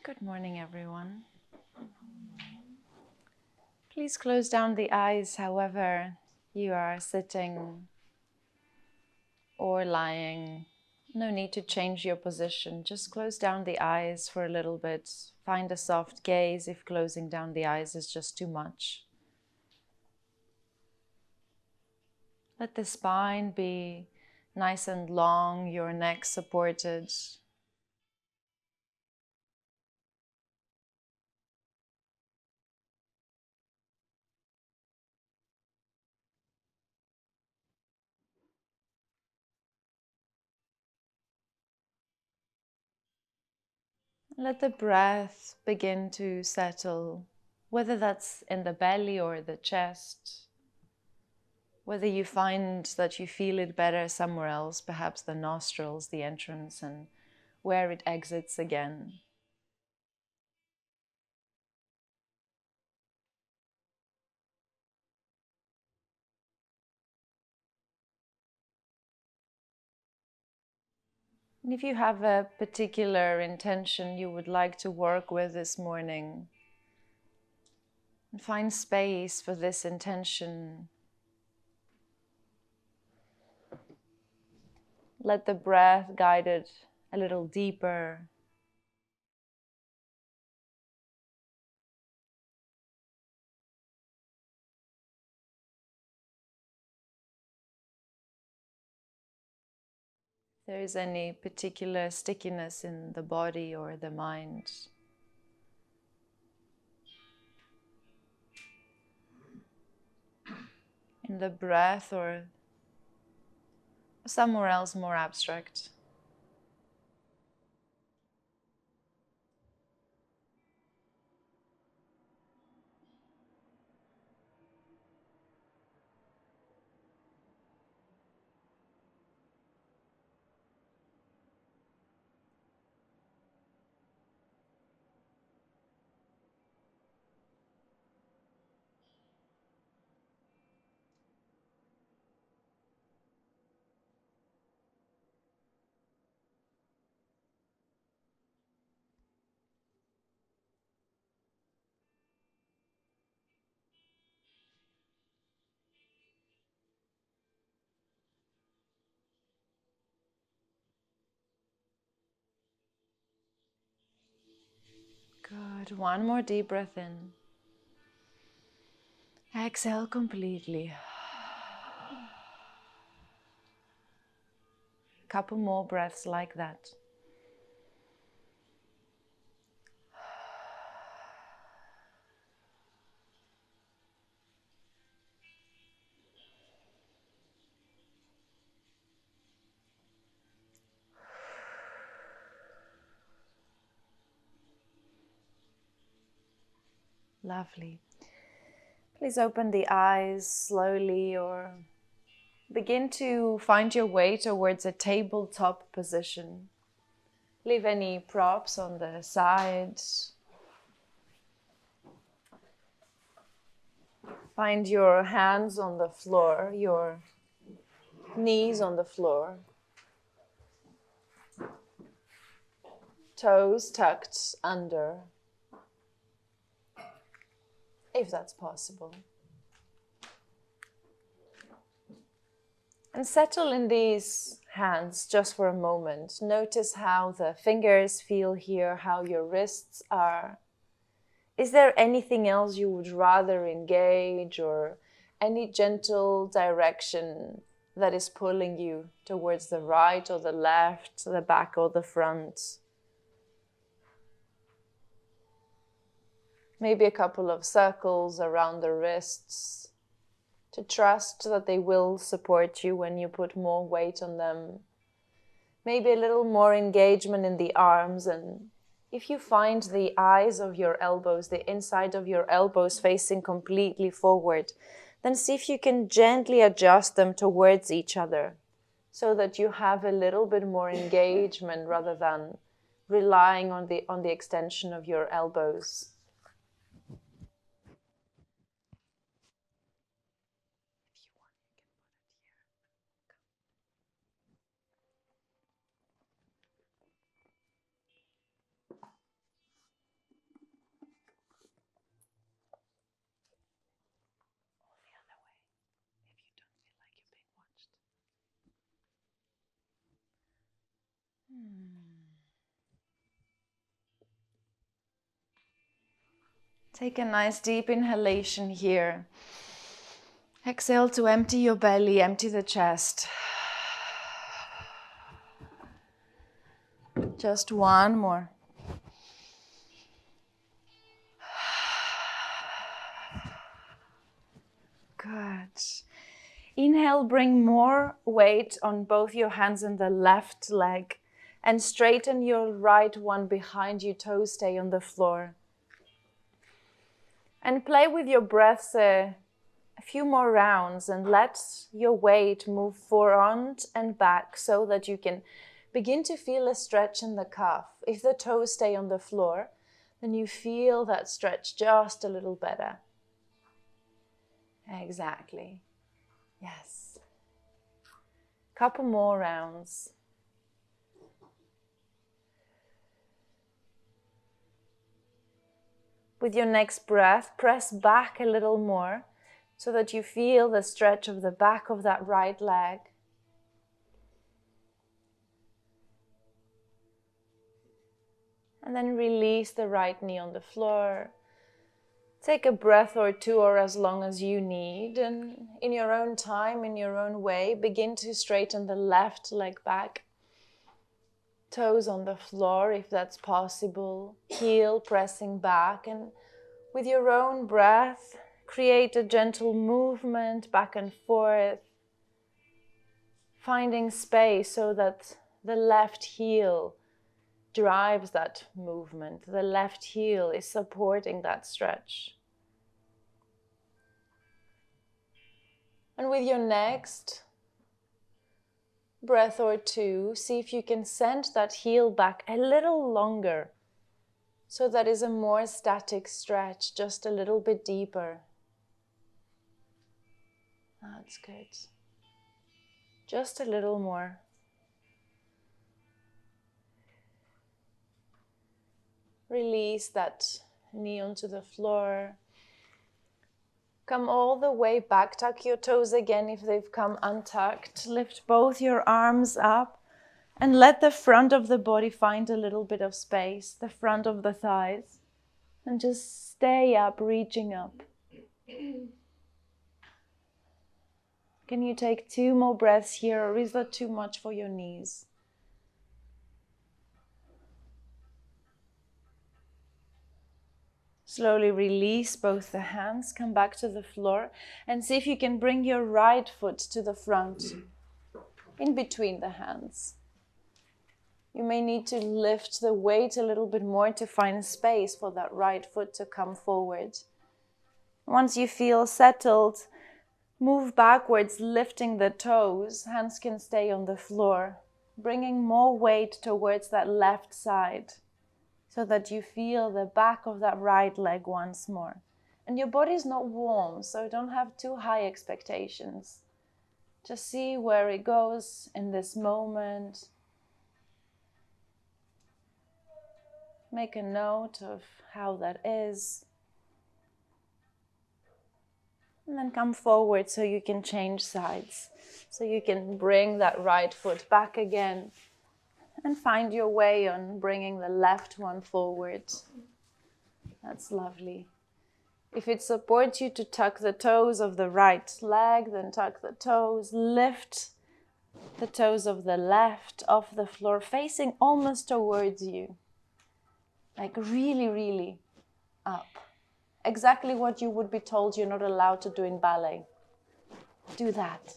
Good morning, everyone. Please close down the eyes, however you are sitting or lying. No need to change your position. Just close down the eyes for a little bit. Find a soft gaze if closing down the eyes is just too much. Let the spine be nice and long, your neck supported. Let the breath begin to settle, whether that's in the belly or the chest. Whether you find that you feel it better somewhere else, perhaps the nostrils, the entrance, and where it exits again. And if you have a particular intention you would like to work with this morning, and find space for this intention. Let the breath guide it a little deeper. If there is any particular stickiness in the body or the mind, in the breath or somewhere else more abstract. Good. One more deep breath in. Exhale completely. Couple more breaths like that. Lovely. Please open the eyes slowly or begin to find your way towards a tabletop position. Leave any props on the sides. Find your hands on the floor, your knees on the floor. Toes tucked under, if that's possible. And settle in these hands just for a moment. Notice how the fingers feel here, how your wrists are. Is there anything else you would rather engage, or any gentle direction that is pulling you towards the right or the left, the back or the front? Maybe a couple of circles around the wrists, to trust that they will support you when you put more weight on them. Maybe a little more engagement in the arms, and if you find the eyes of your elbows, the inside of your elbows facing completely forward, then see if you can gently adjust them towards each other so that you have a little bit more engagement rather than relying on the extension of your elbows. Take a nice deep inhalation here. Exhale to empty your belly, empty the chest. Just one more. Good. Inhale, bring more weight on both your hands and the left leg and straighten your right one behind you, toes stay on the floor. And play with your breaths a few more rounds and let your weight move forward and back so that you can begin to feel a stretch in the calf. If the toes stay on the floor, then you feel that stretch just a little better. Exactly. Yes. Couple more rounds. With your next breath, press back a little more so that you feel the stretch of the back of that right leg. And then release the right knee on the floor. Take a breath or two or as long as you need, and in your own time, in your own way, begin to straighten the left leg back. Toes on the floor if that's possible, heel pressing back, and with your own breath, create a gentle movement back and forth, finding space so that the left heel drives that movement. The left heel is supporting that stretch. And with your next breath or two, see if you can send that heel back a little longer. So that is a more static stretch, just a little bit deeper. That's good. Just a little more. Release that knee onto the floor. Come all the way back. Tuck your toes again if they've come untucked. Lift both your arms up and let the front of the body find a little bit of space, the front of the thighs. And just stay up, reaching up. Can you take 2 more breaths here, or is that too much for your knees? Slowly release both the hands, come back to the floor, and see if you can bring your right foot to the front, in between the hands. You may need to lift the weight a little bit more to find space for that right foot to come forward. Once you feel settled, move backwards, lifting the toes. Hands can stay on the floor, bringing more weight towards that left side so that you feel the back of that right leg once more. And your body is not warm, so don't have too high expectations. Just see where it goes in this moment. Make a note of how that is. And then come forward so you can change sides. So you can bring that right foot back again and find your way on bringing the left one forward. That's lovely. If it supports you to tuck the toes of the right leg, then tuck the toes. Lift the toes of the left off the floor, facing almost towards you. Like really, really up. Exactly what you would be told you're not allowed to do in ballet. Do that.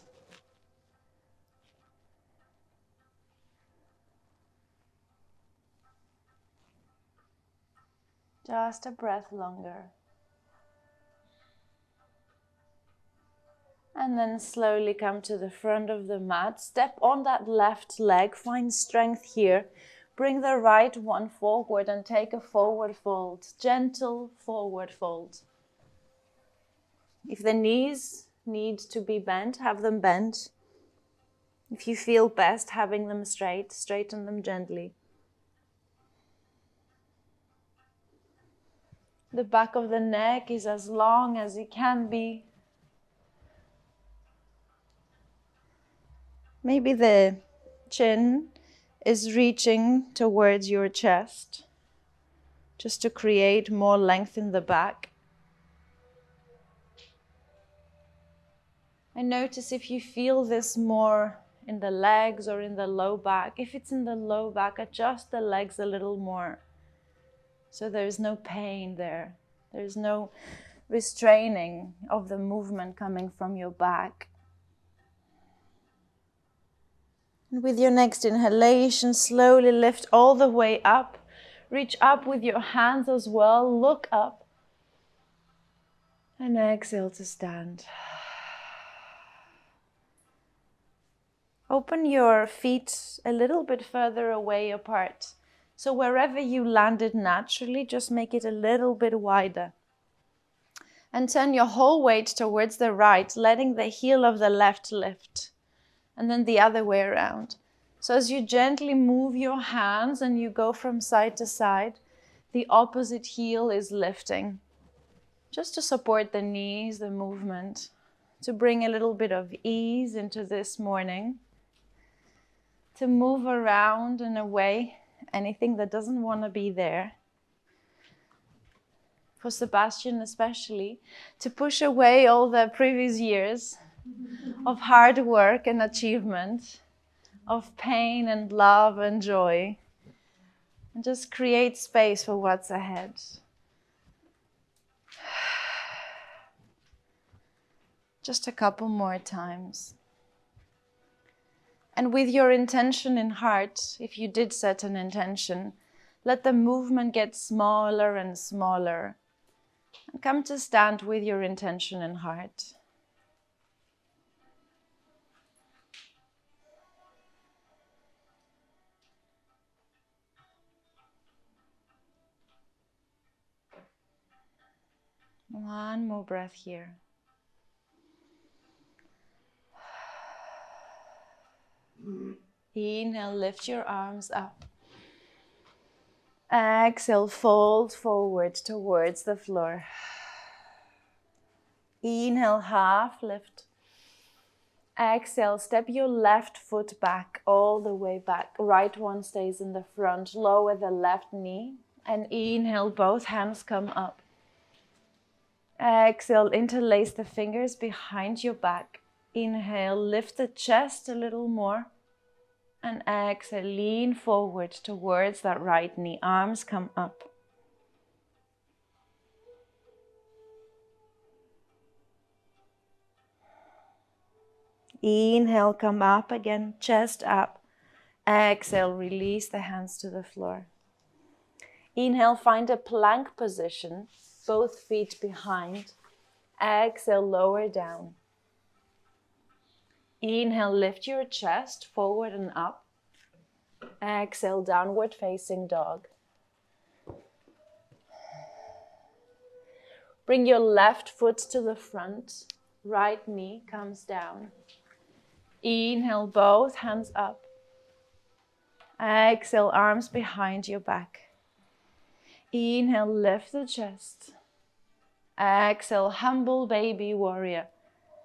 Just a breath longer. And then slowly come to the front of the mat. Step on that left leg. Find strength here. Bring the right one forward and take a forward fold. Gentle forward fold. If the knees need to be bent, have them bent. If you feel best having them straight, straighten them gently. The back of the neck is as long as it can be. Maybe the chin is reaching towards your chest, just to create more length in the back. And notice if you feel this more in the legs or in the low back. If it's in the low back, adjust the legs a little more, so there's no pain there. There's no restraining of the movement coming from your back. And with your next inhalation, slowly lift all the way up. Reach up with your hands as well. Look up. And exhale to stand. Open your feet a little bit further away apart. So wherever you landed naturally, just make it a little bit wider. And turn your whole weight towards the right, letting the heel of the left lift. And then the other way around. So as you gently move your hands and you go from side to side, the opposite heel is lifting. Just to support the knees, the movement, to bring a little bit of ease into this morning. To move around and away anything that doesn't want to be there. For Sebastian especially, to push away all the previous years of hard work and achievement, of pain and love and joy, and just create space for what's ahead. Just a couple more times. And with your intention in heart, if you did set an intention, let the movement get smaller and smaller. And come to stand with your intention in heart. One more breath here. Inhale, lift your arms up. Exhale, fold forward towards the floor. Inhale, half lift. Exhale, step your left foot back, all the way back. Right one stays in the front. Lower the left knee. And inhale, both hands come up. Exhale, interlace the fingers behind your back. Inhale, lift the chest a little more. And exhale, lean forward towards that right knee. Arms come up. Inhale, come up again, chest up. Exhale, release the hands to the floor. Inhale, find a plank position, both feet behind. Exhale, lower down. Inhale, lift your chest forward and up. Exhale, downward facing dog. Bring your left foot to the front. Right knee comes down. Inhale, both hands up. Exhale, arms behind your back. Inhale, lift the chest. Exhale, humble baby warrior.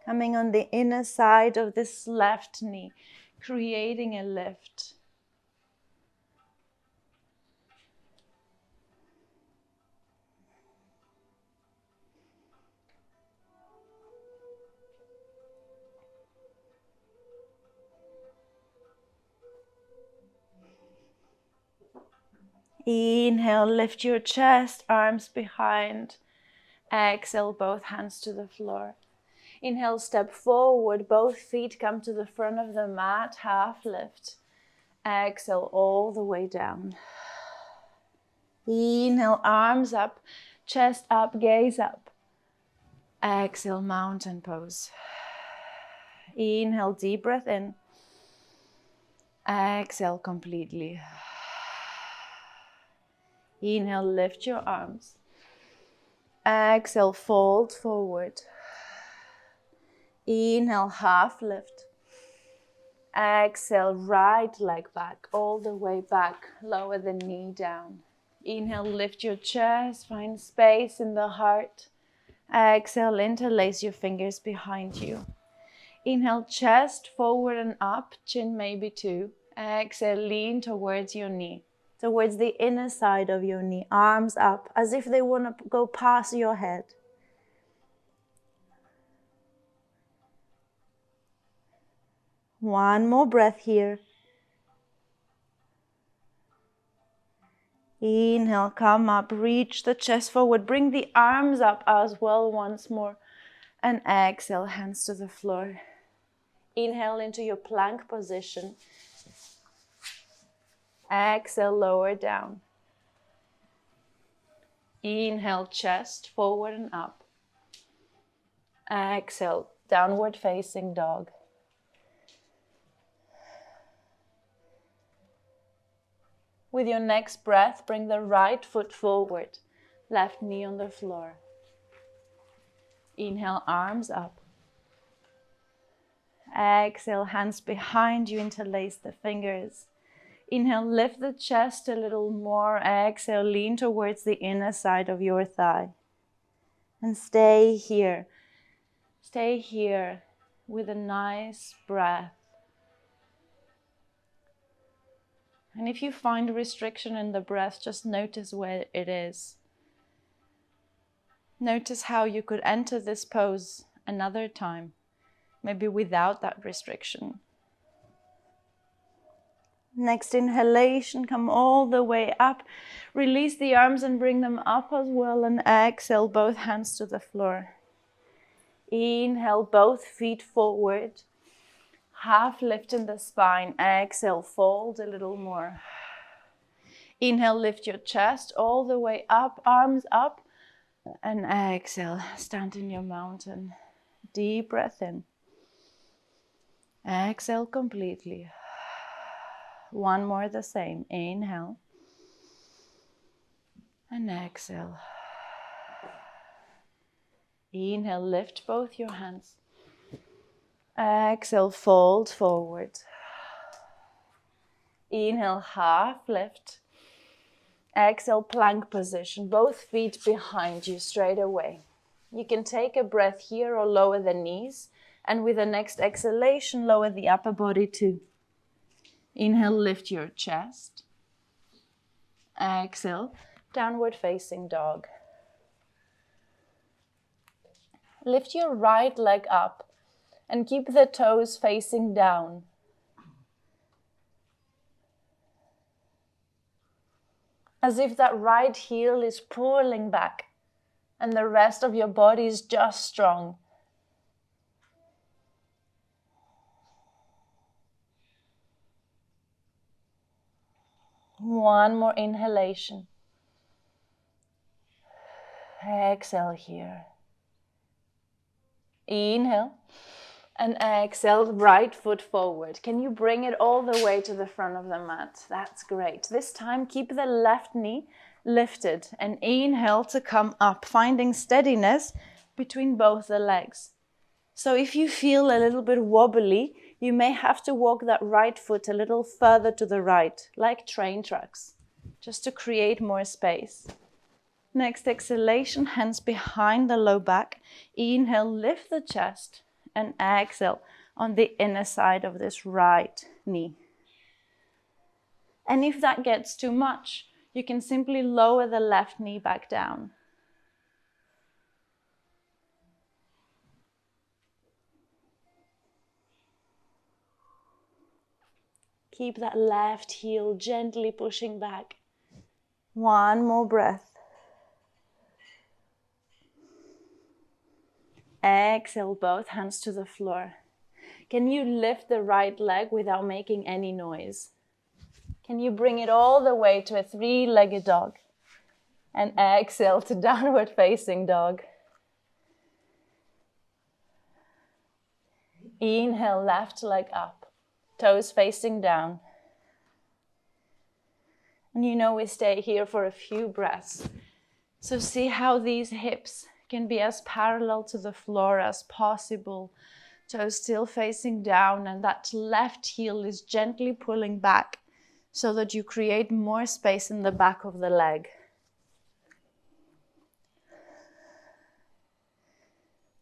Coming on the inner side of this left knee, creating a lift. Inhale, lift your chest, arms behind. Exhale, both hands to the floor. Inhale, step forward, both feet come to the front of the mat, half lift. Exhale, all the way down. Inhale, arms up, chest up, gaze up. Exhale, mountain pose. Inhale, deep breath in. Exhale completely. Inhale, lift your arms. Exhale, fold forward. Inhale, half lift. Exhale, right leg back, all the way back. Lower the knee down. Inhale, lift your chest, find space in the heart. Exhale, interlace your fingers behind you. Inhale, chest forward and up, chin maybe too. Exhale, lean towards your knee, towards the inner side of your knee, arms up as if they want to go past your head. One more breath here. Inhale, come up, reach the chest forward, bring the arms up as well once more. And exhale, hands to the floor. Inhale into your plank position. Exhale, lower down. Inhale, chest forward and up. Exhale, downward facing dog. With your next breath, bring the right foot forward, left knee on the floor. Inhale, arms up. Exhale, hands behind you, interlace the fingers. Inhale, lift the chest a little more. Exhale, lean towards the inner side of your thigh. And stay here. Stay here with a nice breath. And if you find restriction in the breath, just notice where it is. Notice how you could enter this pose another time, maybe without that restriction. Next inhalation, come all the way up. Release the arms and bring them up as well. And exhale, both hands to the floor. Inhale, both feet forward. Half lift in the spine. Exhale, fold a little more. Inhale, lift your chest all the way up, arms up. And exhale, stand in your mountain. Deep breath in. Exhale completely. One more the same. Inhale. And exhale. Inhale, lift both your hands. Exhale, fold forward. Inhale, half lift. Exhale, plank position. Both feet behind you, straight away. You can take a breath here or lower the knees. And with the next exhalation, lower the upper body too. Inhale, lift your chest. Exhale, downward facing dog. Lift your right leg up and keep the toes facing down. As if that right heel is pulling back and the rest of your body is just strong. One more inhalation. Exhale here. Inhale and exhale, right foot forward. Can you bring it all the way to the front of the mat? That's great. This time keep the left knee lifted and inhale to come up, finding steadiness between both the legs. So if you feel a little bit wobbly, you may have to walk that right foot a little further to the right, like train tracks, just to create more space. Next exhalation, hands behind the low back. Inhale, lift the chest and exhale on the inner side of this right knee. And if that gets too much, you can simply lower the left knee back down. Keep that left heel gently pushing back. One more breath. Exhale, both hands to the floor. Can you lift the right leg without making any noise? Can you bring it all the way to a three-legged dog? And exhale to downward facing dog. Inhale, left leg up, toes facing down. And you know we stay here for a few breaths. So see how these hips can be as parallel to the floor as possible. Toes still facing down and that left heel is gently pulling back so that you create more space in the back of the leg.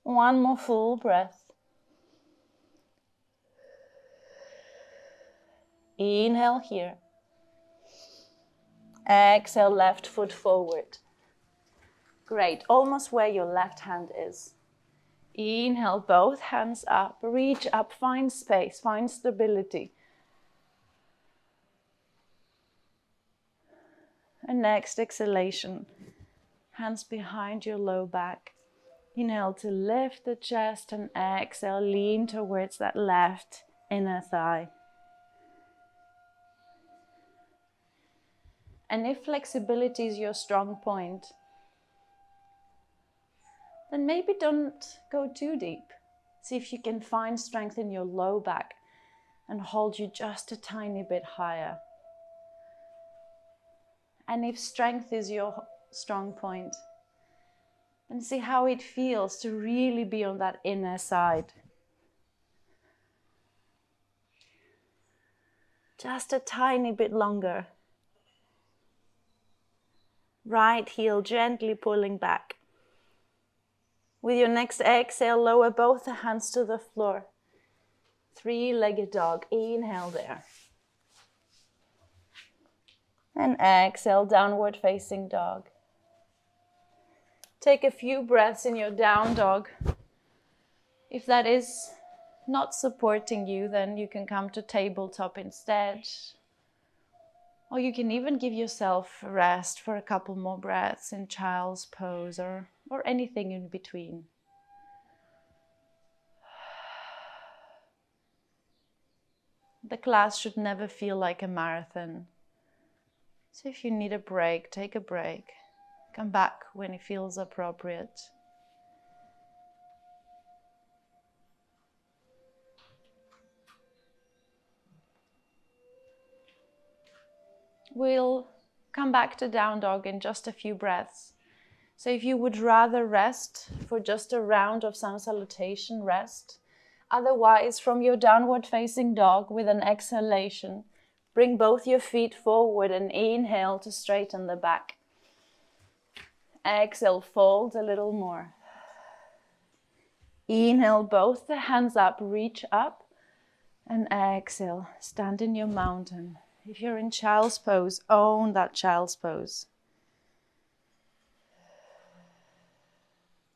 One more full breath. Inhale here. Exhale, left foot forward. Great, almost where your left hand is. Inhale, both hands up, reach up, find space, find stability. And next exhalation, hands behind your low back. Inhale to lift the chest and exhale, lean towards that left inner thigh. And if flexibility is your strong point, then maybe don't go too deep. See if you can find strength in your low back and hold you just a tiny bit higher. And if strength is your strong point, then see how it feels to really be on that inner side. Just a tiny bit longer. Right heel gently pulling back. With your next exhale, lower both the hands to the floor. Three-legged dog. Inhale there. And exhale, downward facing dog. Take a few breaths in your down dog. If that is not supporting you, then you can come to tabletop instead. Or you can even give yourself a rest for a couple more breaths in child's pose or anything in between. The class should never feel like a marathon. So if you need a break, take a break. Come back when it feels appropriate. We'll come back to down dog in just a few breaths. So if you would rather rest for just a round of sun salutation, rest. Otherwise, from your downward facing dog with an exhalation, bring both your feet forward and inhale to straighten the back. Exhale, fold a little more. Inhale, both the hands up, reach up. And exhale, stand in your mountain. If you're in child's pose, own that child's pose.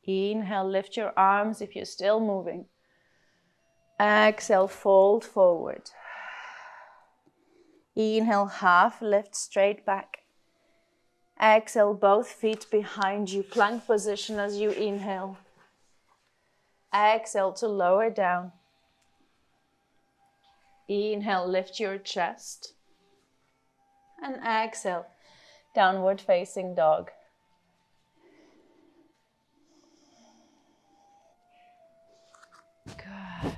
Inhale, lift your arms if you're still moving. Exhale, fold forward. Inhale, half lift straight back. Exhale, both feet behind you, plank position as you inhale. Exhale to lower down. Inhale, lift your chest. And exhale, downward facing dog. Good.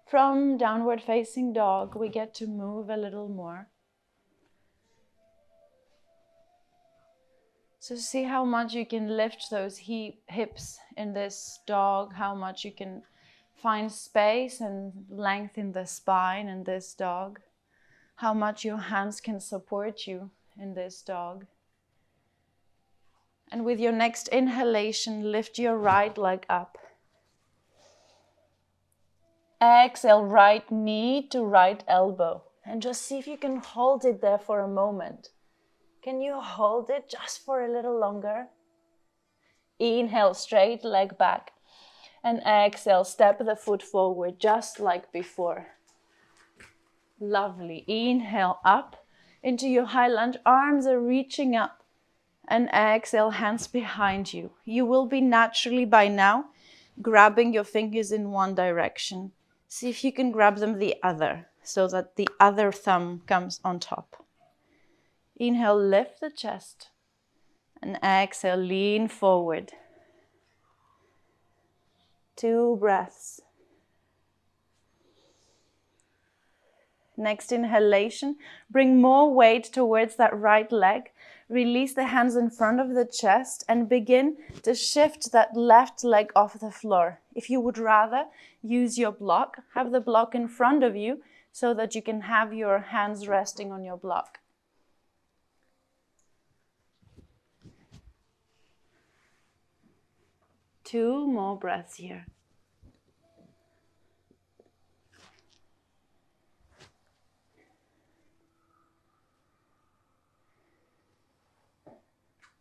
From downward facing dog, we get to move a little more. So see how much you can lift those hips in this dog, how much you can find space and length in the spine in this dog, how much your hands can support you in this dog. And with your next inhalation, lift your right leg up. Exhale, right knee to right elbow. And just see if you can hold it there for a moment. Can you hold it just for a little longer? Inhale, straight leg back. And exhale, step the foot forward just like before. Lovely. Inhale, up into your high lunge. Arms are reaching up. And exhale, hands behind you. You will be naturally by now grabbing your fingers in one direction. See if you can grab them the other so that the other thumb comes on top. Inhale, lift the chest. And exhale, lean forward. 2 breaths. Next inhalation, bring more weight towards that right leg. Release the hands in front of the chest and begin to shift that left leg off the floor. If you would rather use your block, have the block in front of you so that you can have your hands resting on your block. Two more breaths here.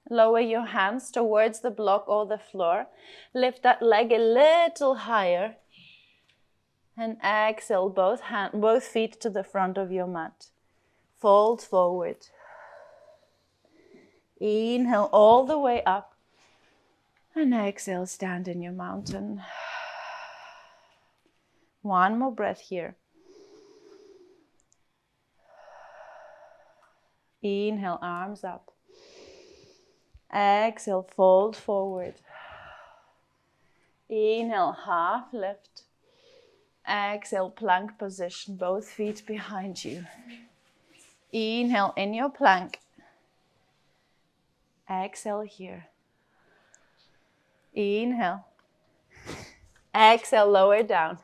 Lower your hands towards the block or the floor. Lift that leg a little higher. And exhale, both feet to the front of your mat. Fold forward. Inhale all the way up. And exhale, stand in your mountain. One more breath here. Inhale, arms up. Exhale, fold forward. Inhale, half lift. Exhale, plank position, both feet behind you. Inhale in your plank. Exhale here. Inhale. Exhale, lower down.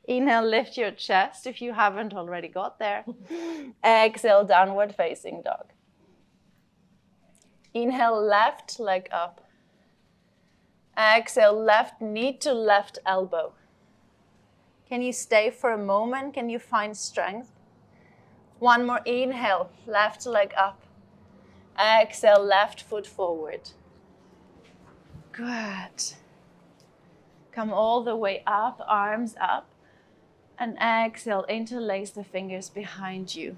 Inhale, lift your chest if you haven't already got there. Exhale, downward facing dog. Inhale, left leg up. Exhale, left knee to left elbow. Can you stay for a moment? Can you find strength? One more inhale, left leg up. Exhale, left foot forward. Good. Come all the way up, arms up. And exhale, interlace the fingers behind you.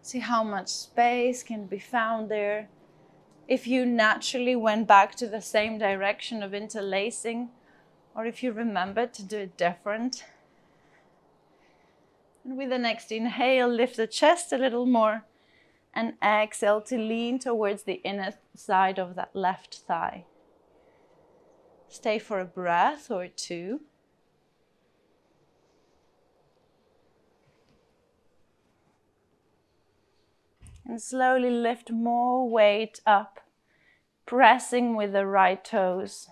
See how much space can be found there. If you naturally went back to the same direction of interlacing, or if you remember to do it different. And with the next inhale, lift the chest a little more. And exhale to lean towards the inner side of that left thigh. Stay for a breath or two. And slowly lift more weight up, pressing with the right toes.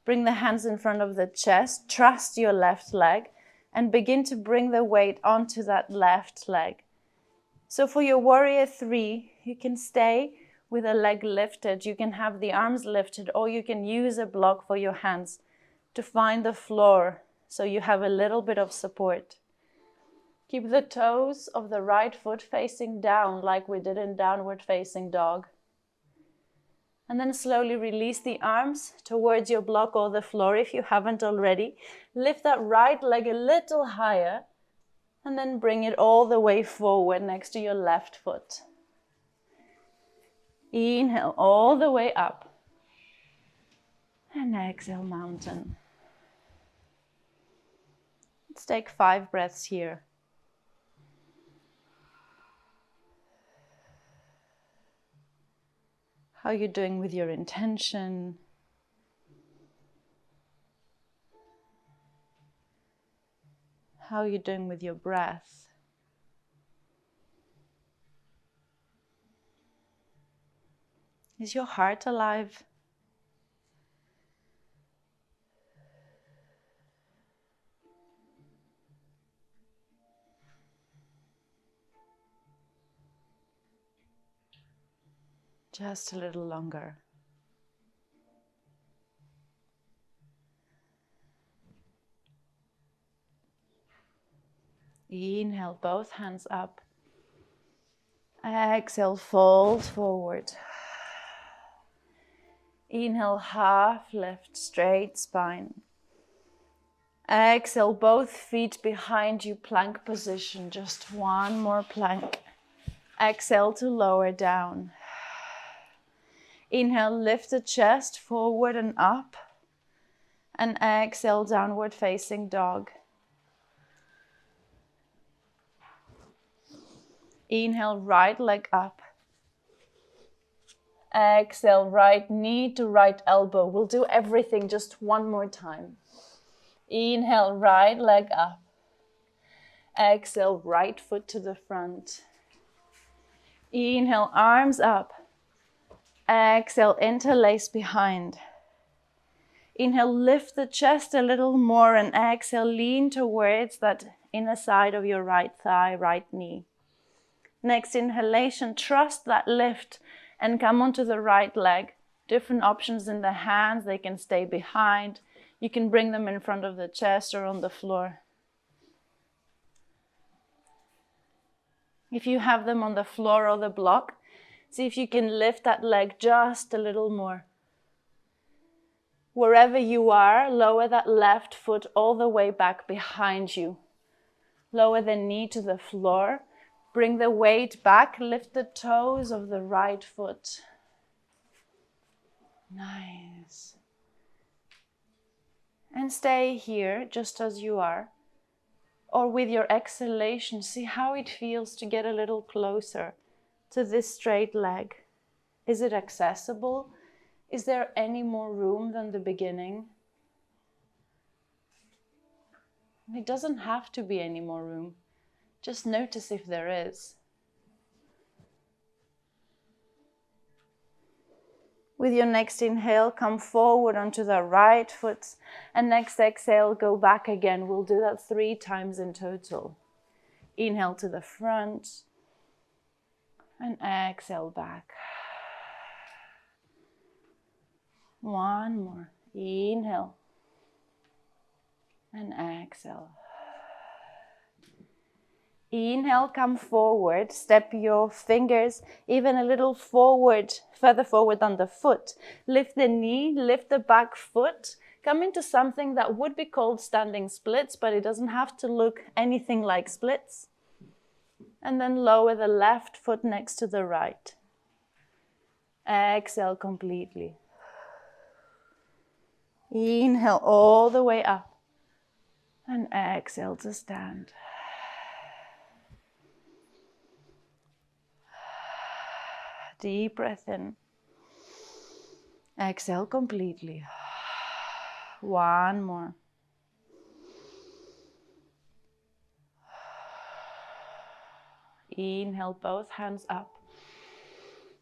Bring the hands in front of the chest, trust your left leg, and begin to bring the weight onto that left leg. So for your warrior 3, you can stay with a leg lifted, you can have the arms lifted, or you can use a block for your hands to find the floor so you have a little bit of support. Keep the toes of the right foot facing down like we did in downward facing dog. And then slowly release the arms towards your block or the floor if you haven't already. Lift that right leg a little higher and then bring it all the way forward next to your left foot. Inhale all the way up. And exhale, mountain. Let's take 5 breaths here. How are you doing with your intention? How are you doing with your breath? Is your heart alive? Just a little longer. Inhale, both hands up. Exhale, fold forward. Inhale, half lift, straight spine. Exhale, both feet behind you, plank position. Just one more plank. Exhale to lower down. Inhale, lift the chest forward and up. And exhale, downward facing dog. Inhale, right leg up. Exhale, right knee to right elbow. We'll do everything just one more time. Inhale, right leg up. Exhale, right foot to the front. Inhale, arms up. Exhale, interlace behind. Inhale, lift the chest a little more and exhale, lean towards that inner side of your right thigh, right knee. Next inhalation, trust that lift and come onto the right leg. Different options in the hands, they can stay behind. You can bring them in front of the chest or on the floor. If you have them on the floor or the block, See if you can lift that leg just a little more. Wherever you are, lower that left foot all the way back behind you. Lower the knee to the floor. Bring the weight back. Lift the toes of the right foot. Nice. And stay here just as you are. Or with your exhalation, see how it feels to get a little closer to this straight leg. Is it accessible? Is there any more room than the beginning? It doesn't have to be any more room. Just notice if there is. With your next inhale, come forward onto the right foot. And next exhale, go back again. We'll do that 3 times in total. Inhale to the front. And exhale back. One more. Inhale. And exhale. Inhale, come forward, step your fingers even a little forward, further forward than the foot. Lift the knee, lift the back foot, come into something that would be called standing splits, but it doesn't have to look anything like splits. And then lower the left foot next to the right. Exhale completely. Inhale all the way up. And exhale to stand. Deep breath in. Exhale completely. One more. Inhale, both hands up.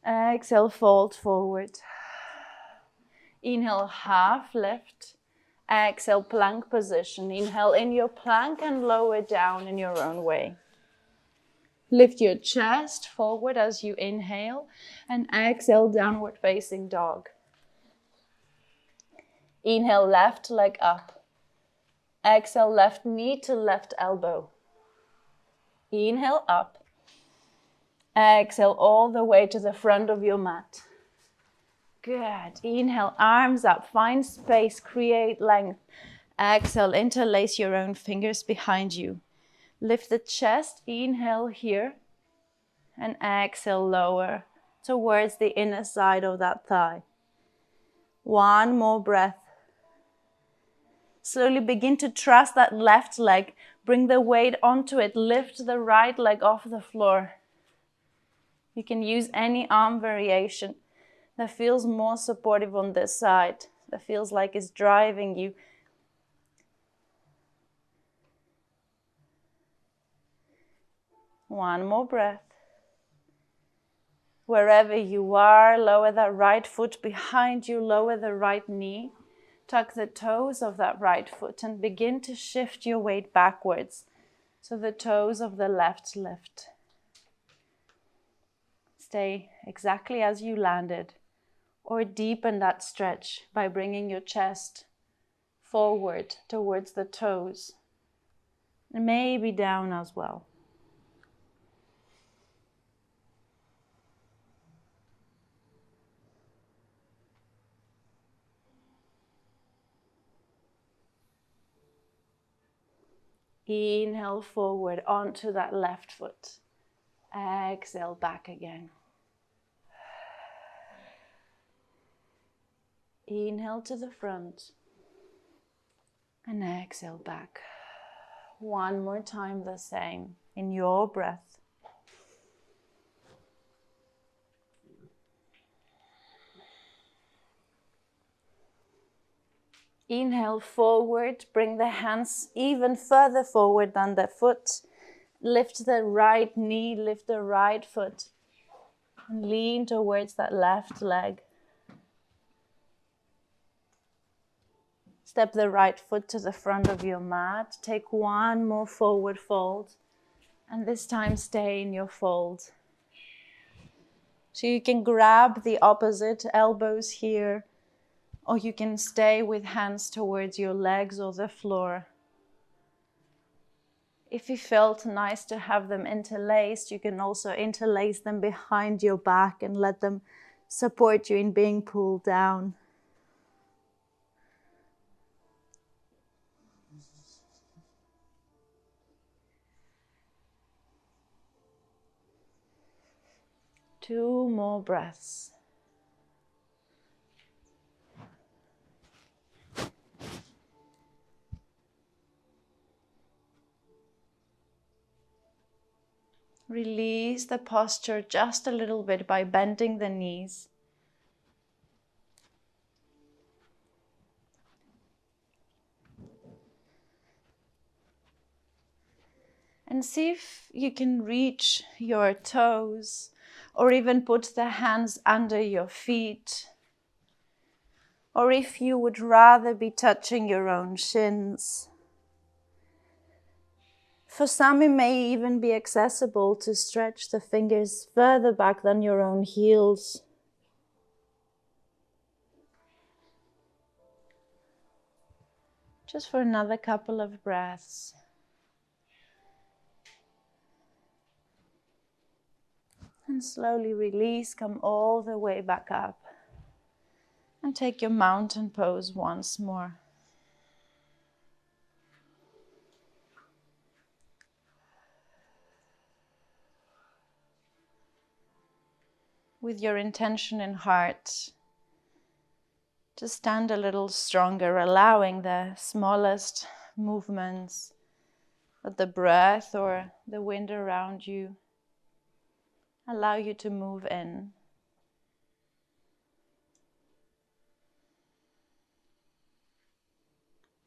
Exhale, fold forward. Inhale, half lift. Exhale, plank position. Inhale in your plank and lower down in your own way. Lift your chest forward as you inhale and exhale, downward facing dog. Inhale, left leg up. Exhale, left knee to left elbow. Inhale, up. Exhale, all the way to the front of your mat. Good. Inhale, arms up. Find space, create length. Exhale, interlace your own fingers behind you. Lift the chest, inhale here, and exhale, lower towards the inner side of that thigh. One more breath. Slowly begin to trust that left leg. Bring the weight onto it. Lift the right leg off the floor. You can use any arm variation that feels more supportive on this side, that feels like it's driving you. One more breath. Wherever you are, lower that right foot behind you, lower the right knee. Tuck the toes of that right foot and begin to shift your weight backwards so the toes of the left lift. Stay exactly as you landed, or deepen that stretch by bringing your chest forward towards the toes, and maybe down as well. Inhale forward onto that left foot. Exhale back again. Inhale to the front. And exhale back. One more time the same in your breath. Inhale forward, bring the hands even further forward than the foot. Lift the right knee, lift the right foot. And lean towards that left leg. Step the right foot to the front of your mat. Take one more forward fold. And this time stay in your fold. So you can grab the opposite elbows here, or you can stay with hands towards your legs or the floor. If it felt nice to have them interlaced, you can also interlace them behind your back and let them support you in being pulled down. Two more breaths. Release the posture just a little bit by bending the knees. And see if you can reach your toes or even put the hands under your feet. Or if you would rather be touching your own shins. For some, it may even be accessible to stretch the fingers further back than your own heels. Just for another couple of breaths. And slowly release, come all the way back up. And take your mountain pose once more. With your intention in heart, to stand a little stronger, allowing the smallest movements of the breath or the wind around you allow you to move in.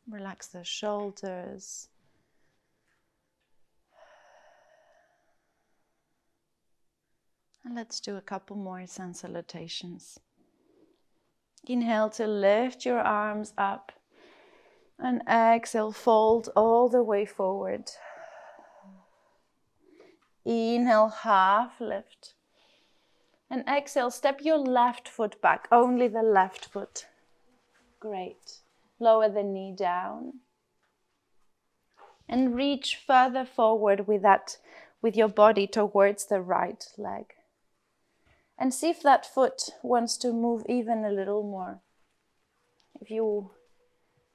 Relax the shoulders. And let's do a couple more sun salutations. Inhale to lift your arms up. And exhale, fold all the way forward. Inhale, half lift. And exhale, step your left foot back, only the left foot. Great. Lower the knee down. And reach further forward with your body towards the right leg. And see if that foot wants to move even a little more. If you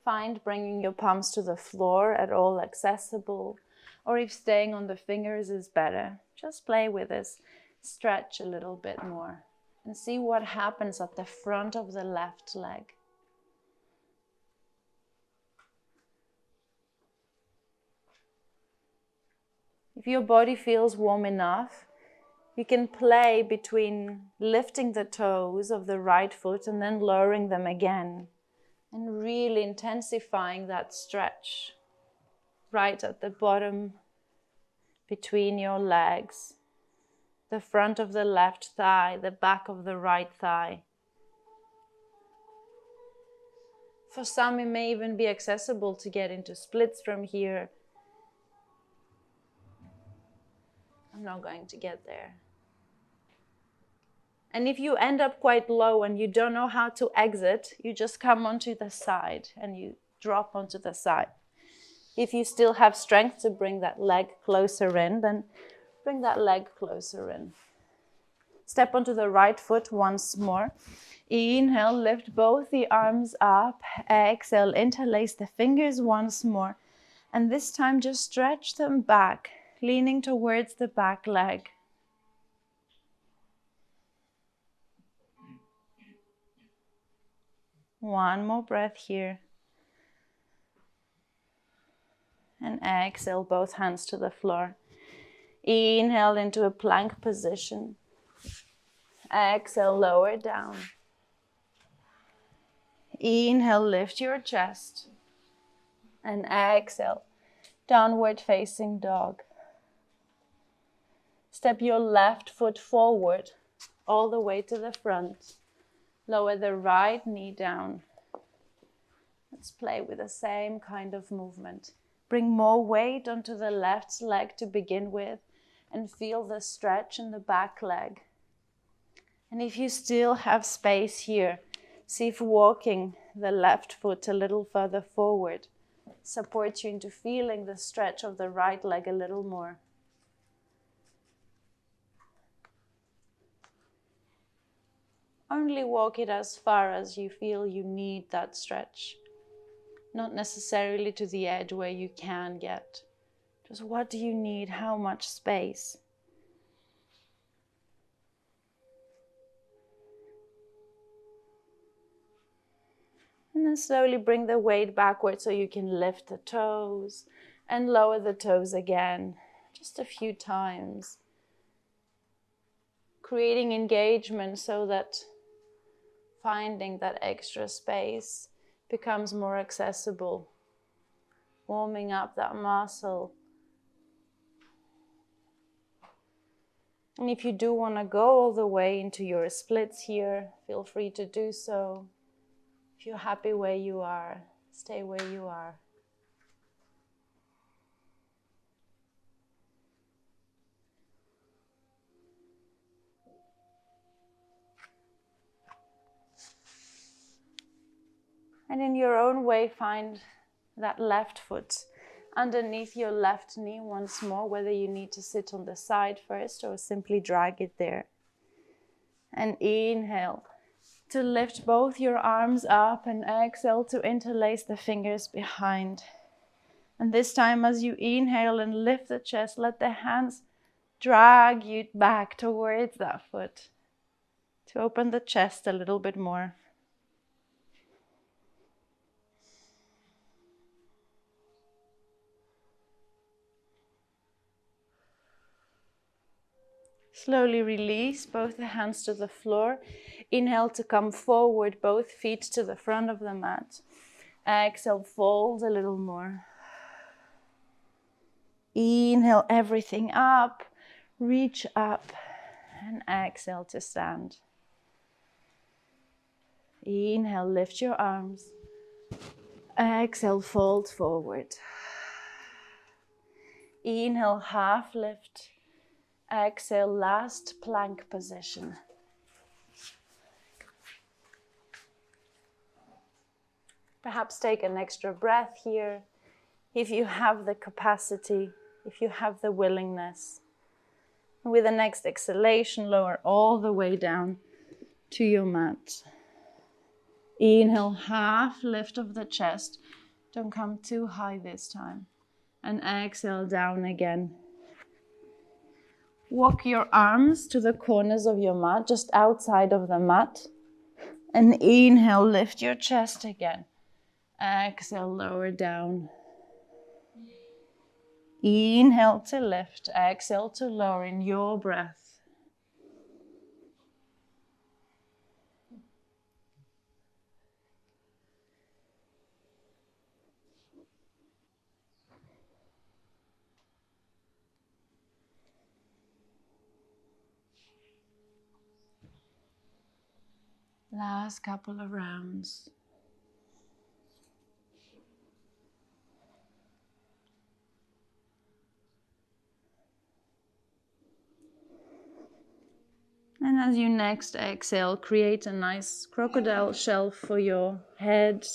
find bringing your palms to the floor at all accessible, or if staying on the fingers is better, just play with this. Stretch a little bit more and see what happens at the front of the left leg. If your body feels warm enough, you can play between lifting the toes of the right foot and then lowering them again and really intensifying that stretch right at the bottom between your legs, the front of the left thigh, the back of the right thigh. For some, it may even be accessible to get into splits from here. I'm not going to get there. And if you end up quite low and you don't know how to exit, you just come onto the side and you drop onto the side. If you still have strength to bring that leg closer in, then bring that leg closer in. Step onto the right foot once more. Inhale, lift both the arms up. Exhale, interlace the fingers once more. And this time just stretch them back, leaning towards the back leg. One more breath here. And exhale, both hands to the floor. Inhale into a plank position. Exhale, lower down. Inhale, lift your chest. And exhale, downward facing dog. Step your left foot forward, all the way to the front. Lower the right knee down. Let's play with the same kind of movement. Bring more weight onto the left leg to begin with and feel the stretch in the back leg. And if you still have space here, see if walking the left foot a little further forward support you into feeling the stretch of the right leg a little more. Only walk it as far as you feel you need that stretch. Not necessarily to the edge where you can get. Just what do you need? How much space? And then slowly bring the weight backward so you can lift the toes and lower the toes again, just a few times. Creating engagement so that finding that extra space becomes more accessible. Warming up that muscle. And if you do want to go all the way into your splits here, feel free to do so. If you're happy where you are, stay where you are. And in your own way, find that left foot underneath your left knee once more, whether you need to sit on the side first or simply drag it there. And inhale to lift both your arms up, and exhale to interlace the fingers behind. And this time, as you inhale and lift the chest, let the hands drag you back towards that foot to open the chest a little bit more. Slowly release both the hands to the floor. Inhale to come forward, both feet to the front of the mat. Exhale, fold a little more. Inhale everything up, reach up, and exhale to stand. Inhale, lift your arms. Exhale, fold forward. Inhale, half lift. Exhale, last plank position. Perhaps take an extra breath here, if you have the capacity, if you have the willingness. With the next exhalation, lower all the way down to your mat. Inhale, half lift of the chest. Don't come too high this time. And exhale, down again. Walk your arms to the corners of your mat, just outside of the mat. And inhale, lift your chest again. Exhale, lower down. Inhale to lift, exhale to lower in your breath. Last couple of rounds. And as you next exhale, create a nice crocodile shelf for your head.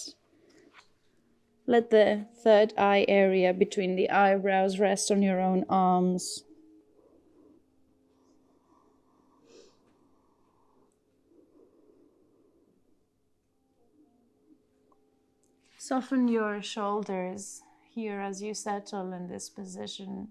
Let the third eye area between the eyebrows rest on your own arms. Soften your shoulders here as you settle in this position.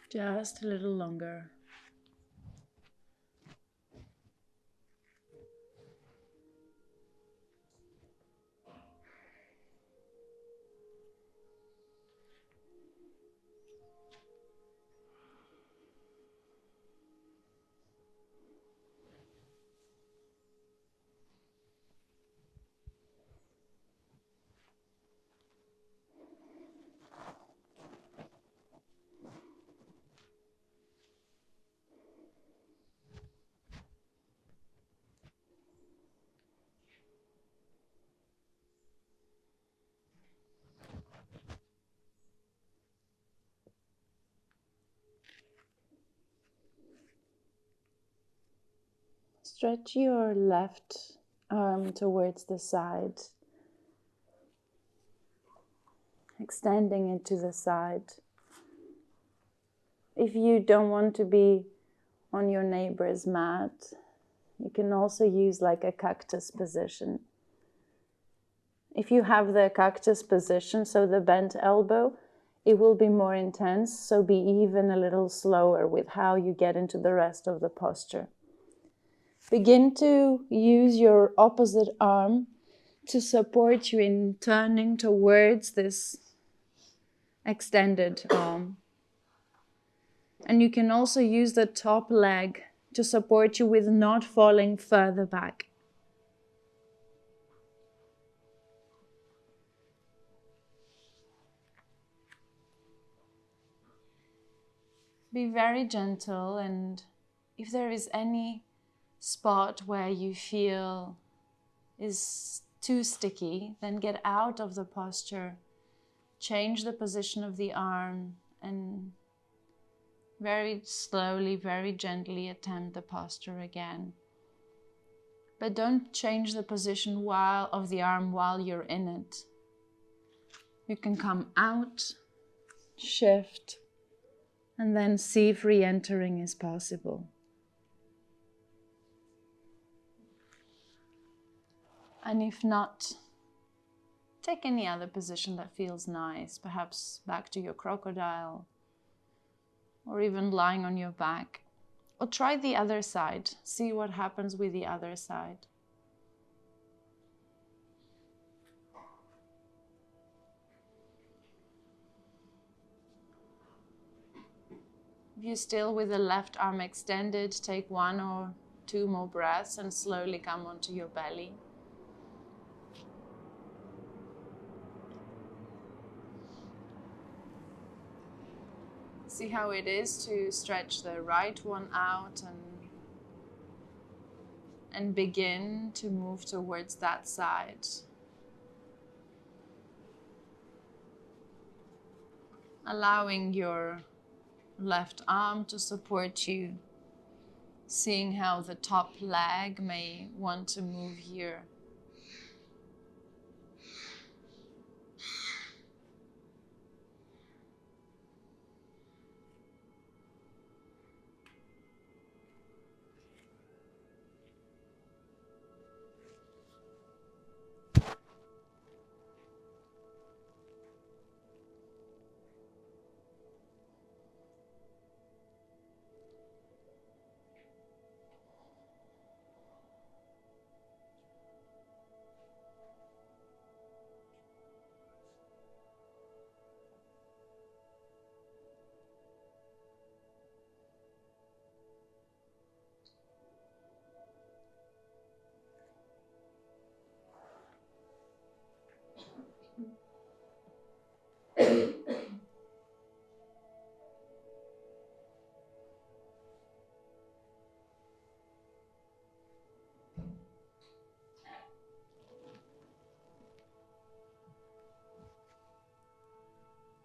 Just a little longer. Stretch your left arm towards the side, extending it to the side. If you don't want to be on your neighbor's mat, you can also use like a cactus position. If you have the cactus position, so the bent elbow, it will be more intense, so be even a little slower with how you get into the rest of the posture. Begin to use your opposite arm to support you in turning towards this extended arm. And you can also use the top leg to support you with not falling further back. Be very gentle, and if there is any spot where you feel is too sticky, then get out of the posture, change the position of the arm, and very slowly, very gently attempt the posture again. But don't change the position of the arm while you're in it. You can come out, shift, and then see if re-entering is possible. And if not, take any other position that feels nice, perhaps back to your crocodile, or even lying on your back. Or try the other side, see what happens with the other side. If you're still with the left arm extended, take 1 or 2 more breaths and slowly come onto your belly. See how it is to stretch the right one out and begin to move towards that side. Allowing your left arm to support you, seeing how the top leg may want to move here.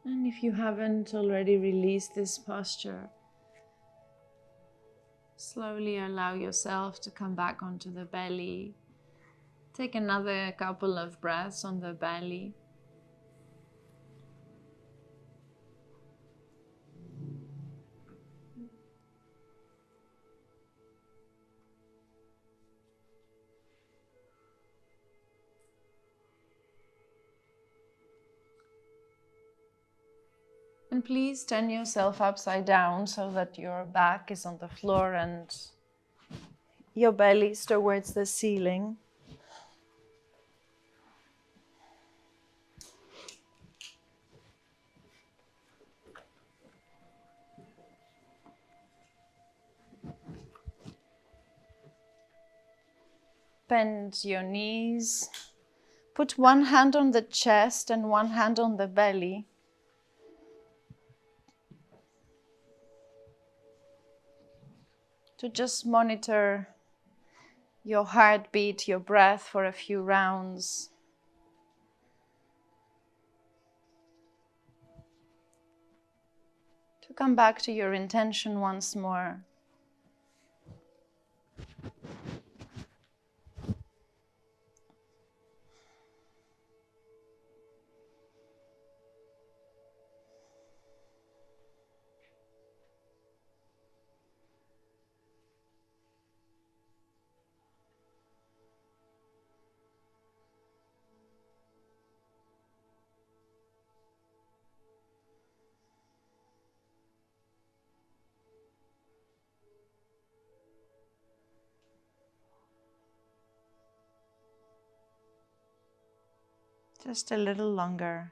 And if you haven't already released this posture, slowly allow yourself to come back onto the belly. Take another couple of breaths on the belly. And please turn yourself upside down so that your back is on the floor and your belly is towards the ceiling. Bend your knees. Put one hand on the chest and one hand on the belly. To just monitor your heartbeat, your breath for a few rounds. To come back to your intention once more. Just a little longer.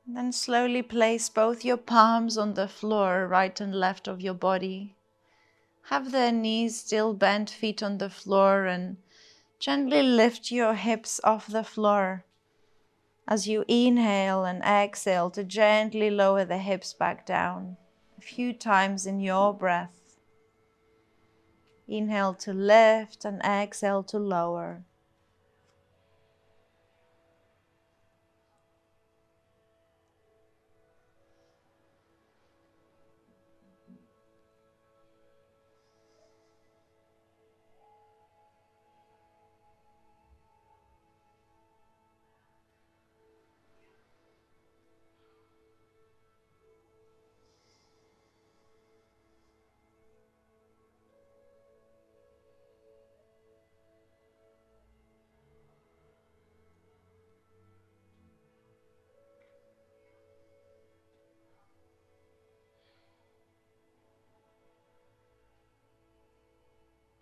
Then slowly place both your palms on the floor, right and left of your body. Have the knees still bent, feet on the floor, and gently lift your hips off the floor as you inhale and exhale to gently lower the hips back down. A few times in your breath. Inhale to lift and exhale to lower.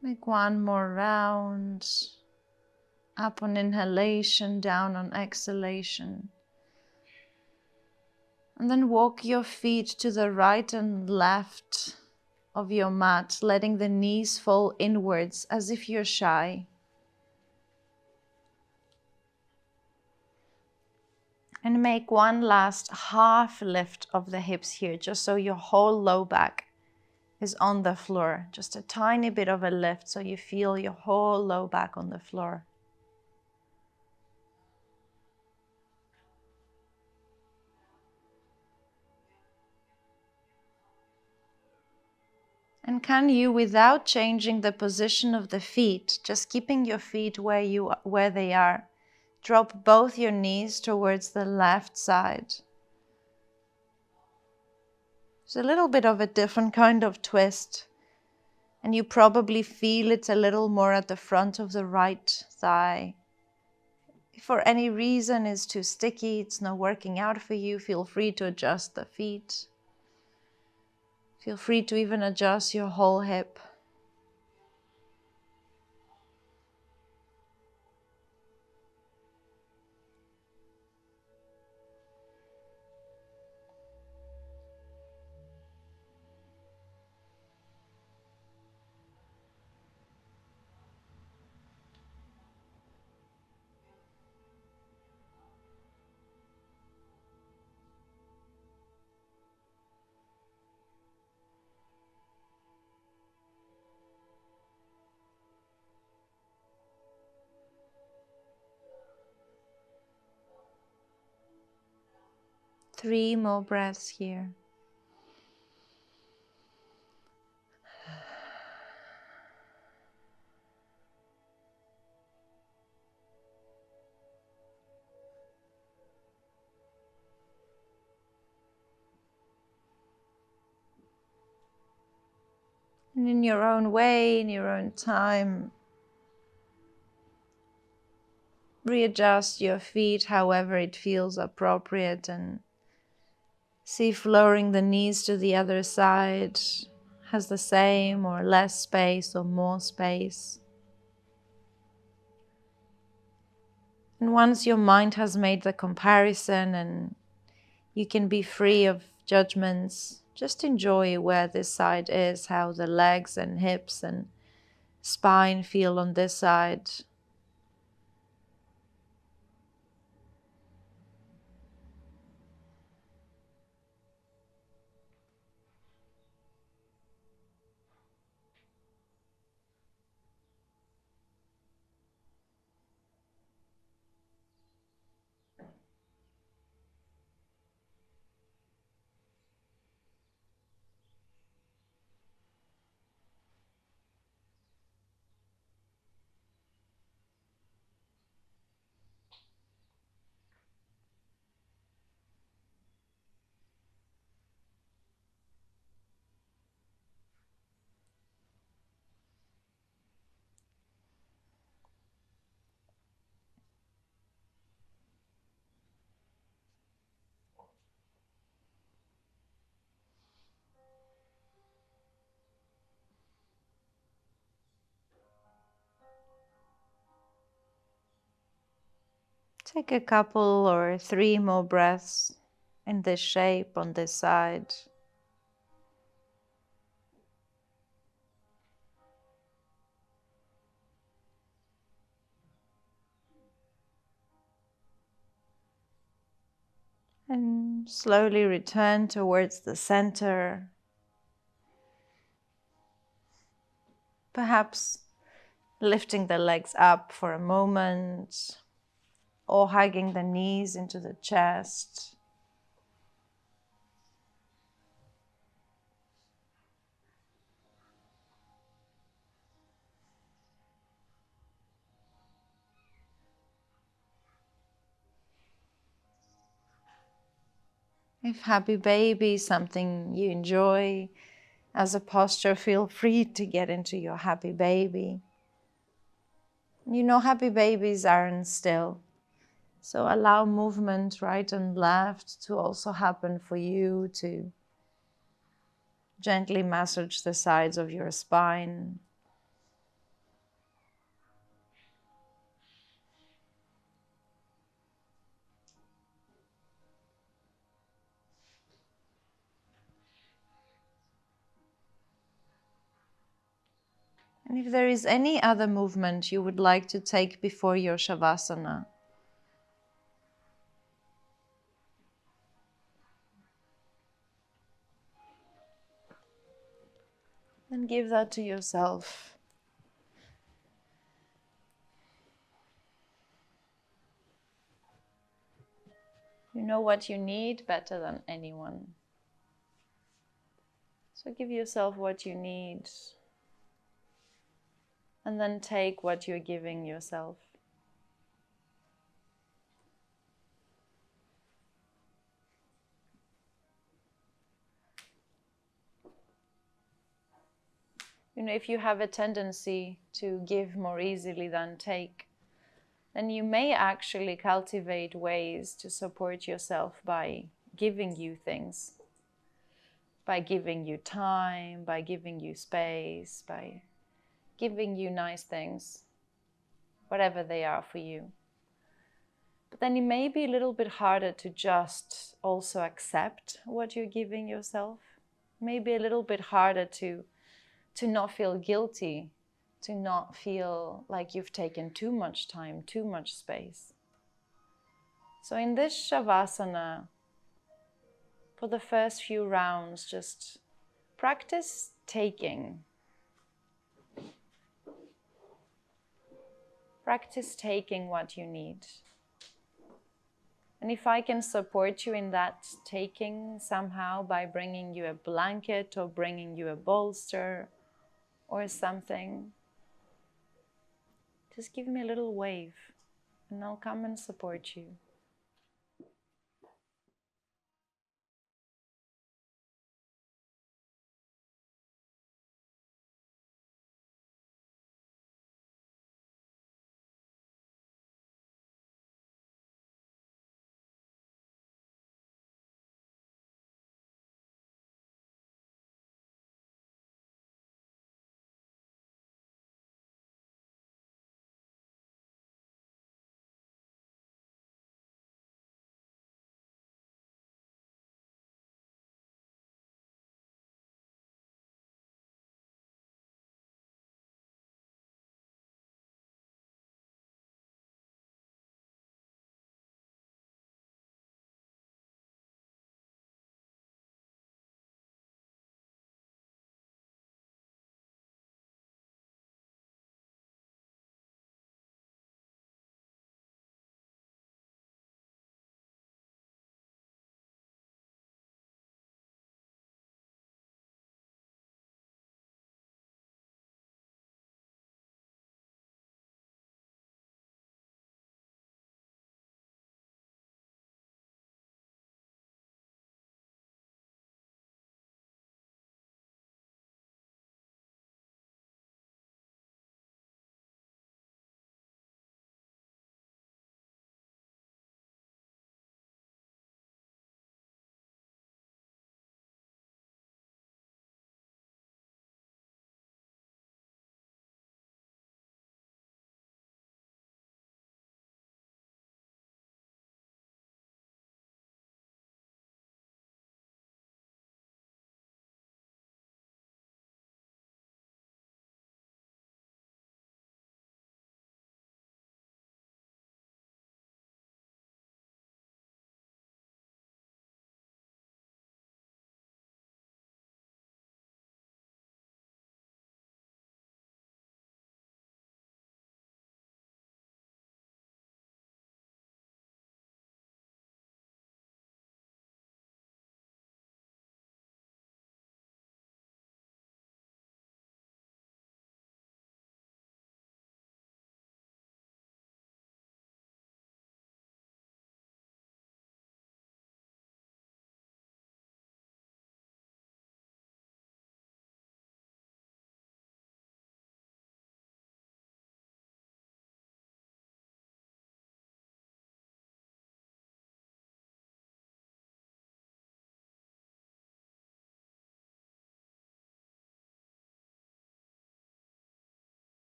Make one more round. Up on inhalation, down on exhalation. And then walk your feet to the right and left of your mat, letting the knees fall inwards as if you're shy. And make one last half lift of the hips here, just so your whole low back is on the floor. Just a tiny bit of a lift so you feel your whole low back on the floor. And can you, without changing the position of the feet, just keeping your feet where they are, drop both your knees towards the left side. It's a little bit of a different kind of twist, and you probably feel it a little more at the front of the right thigh. If for any reason it's too sticky, it's not working out for you, feel free to adjust the feet. Feel free to even adjust your whole hip. Three more breaths here. And in your own way, in your own time, readjust your feet however it feels appropriate, and see if lowering the knees to the other side has the same or less space or more space. And once your mind has made the comparison and you can be free of judgments, just enjoy where this side is, how the legs and hips and spine feel on this side. Take a couple or 3 more breaths in this shape on this side. And slowly return towards the center. Perhaps lifting the legs up for a moment or hugging the knees into the chest. If happy baby is something you enjoy as a posture, feel free to get into your happy baby. You know, happy babies aren't still. So allow movement right and left to also happen for you, to gently massage the sides of your spine. And if there is any other movement you would like to take before your Shavasana, then give that to yourself. You know what you need better than anyone. So give yourself what you need, and then take what you're giving yourself. You know, if you have a tendency to give more easily than take, then you may actually cultivate ways to support yourself by giving you things, by giving you time, by giving you space, by giving you nice things, whatever they are for you. But then it may be a little bit harder to just also accept what you're giving yourself. Maybe a little bit harder to not feel guilty, to not feel like you've taken too much time, too much space. So in this Shavasana, for the first few rounds, just practice taking. Practice taking what you need. And if I can support you in that taking somehow by bringing you a blanket or bringing you a bolster or something, just give me a little wave and I'll come and support you.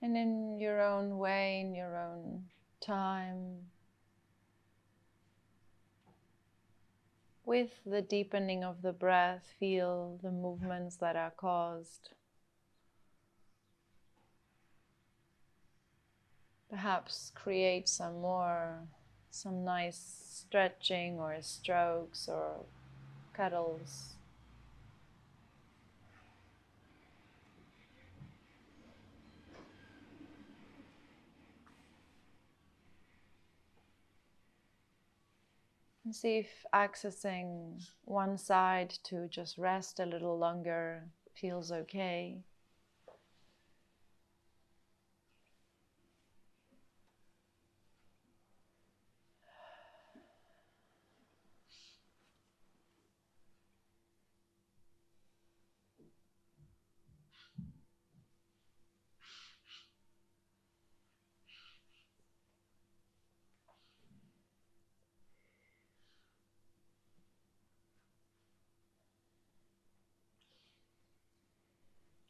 And in your own way, in your own time, with the deepening of the breath, feel the movements that are caused. Perhaps create some nice stretching or strokes or cuddles. And see if accessing one side to just rest a little longer feels okay.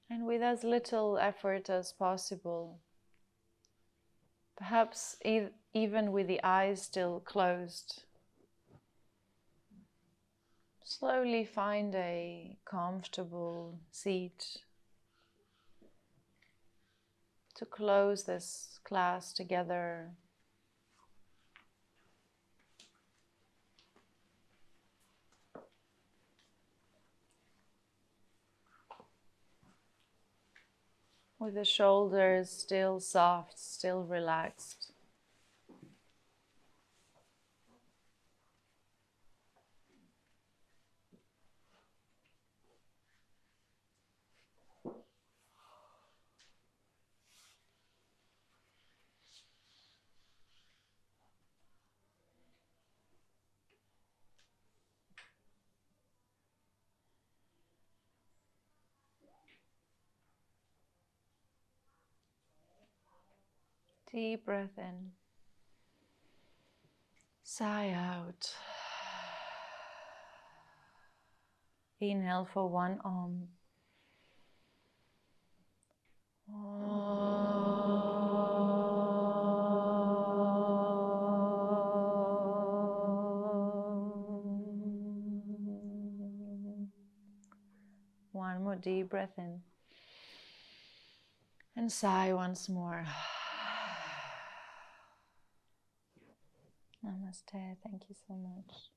And with as little effort as possible, perhaps even with the eyes still closed, slowly find a comfortable seat to close this class together. With the shoulders still soft, still relaxed. Deep breath in. Sigh out. Inhale for one arm. One more deep breath in. And sigh once more. Namaste. Thank you so much.